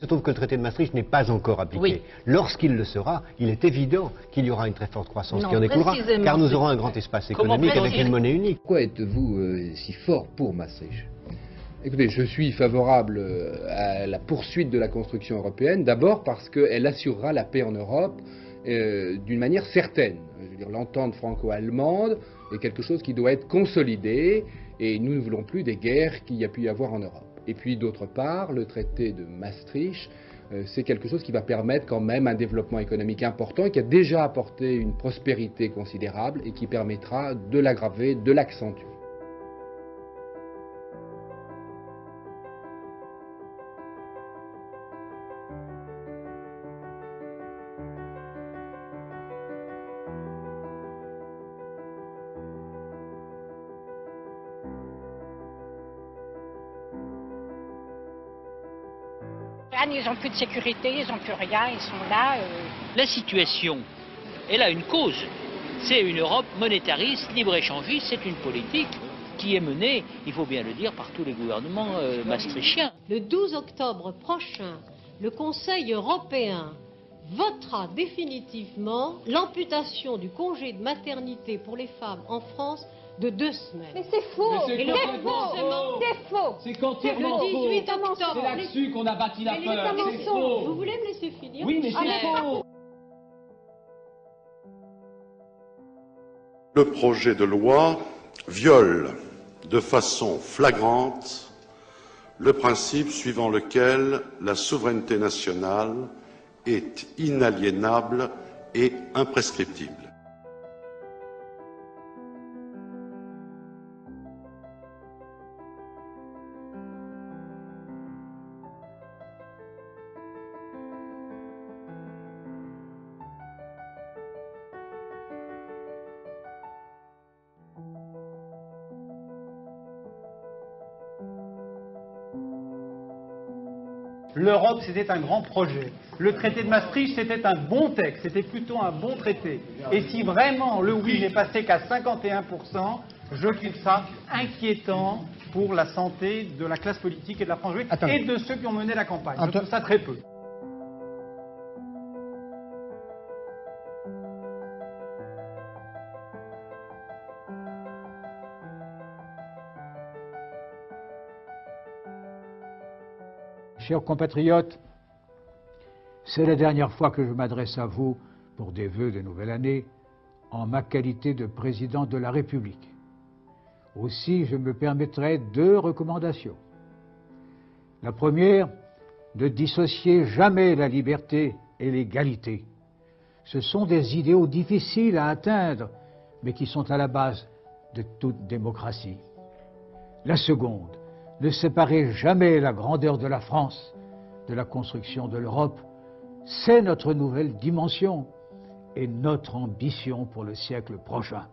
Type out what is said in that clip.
Je trouve que le traité de Maastricht n'est pas encore appliqué. Oui. Lorsqu'il le sera, il est évident qu'il y aura une très forte croissance qui en découlera, car nous aurons un grand espace économique avec une monnaie unique. Pourquoi êtes-vous si fort pour Maastricht? Écoutez, je suis favorable à la poursuite de la construction européenne, d'abord parce qu'elle assurera la paix en Europe d'une manière certaine. Je veux dire, l'entente franco-allemande est quelque chose qui doit être consolidé, et nous ne voulons plus des guerres qu'il y a pu y avoir en Europe. Et puis d'autre part, le traité de Maastricht, c'est quelque chose qui va permettre quand même un développement économique important et qui a déjà apporté une prospérité considérable et qui permettra de l'aggraver, de l'accentuer. Ils n'ont plus de sécurité, ils n'ont plus rien, ils sont là. La situation, elle a une cause. C'est une Europe monétariste, libre-échangiste, c'est une politique qui est menée, il faut bien le dire, par tous les gouvernements maastrichtiens. Le 12 octobre prochain, le Conseil européen votera définitivement l'amputation du congé de maternité pour les femmes en France de 2 semaines. Mais c'est faux! Et le remboursement, c'est faux! C'est entièrement faux! Le 18 octobre. C'est là-dessus qu'on a bâti la peur. C'est faux! Vous voulez me laisser finir? Oui, mais c'est faux! Le projet de loi viole de façon flagrante le principe suivant lequel la souveraineté nationale est inaliénable et imprescriptible. L'Europe, c'était un grand projet. Le traité de Maastricht, c'était un bon texte, c'était plutôt un bon traité. Et si vraiment le oui n'est passé qu'à 51%, je trouve ça inquiétant pour la santé de la classe politique et de la France et de ceux qui ont mené la campagne. Je trouve ça très peu. Chers compatriotes, c'est la dernière fois que je m'adresse à vous pour des vœux de nouvelle année en ma qualité de président de la République. Aussi, je me permettrai 2 recommandations. La première, ne dissociez jamais la liberté et l'égalité. Ce sont des idéaux difficiles à atteindre, mais qui sont à la base de toute démocratie. La seconde, ne séparez jamais la grandeur de la France de la construction de l'Europe. C'est notre nouvelle dimension et notre ambition pour le siècle prochain.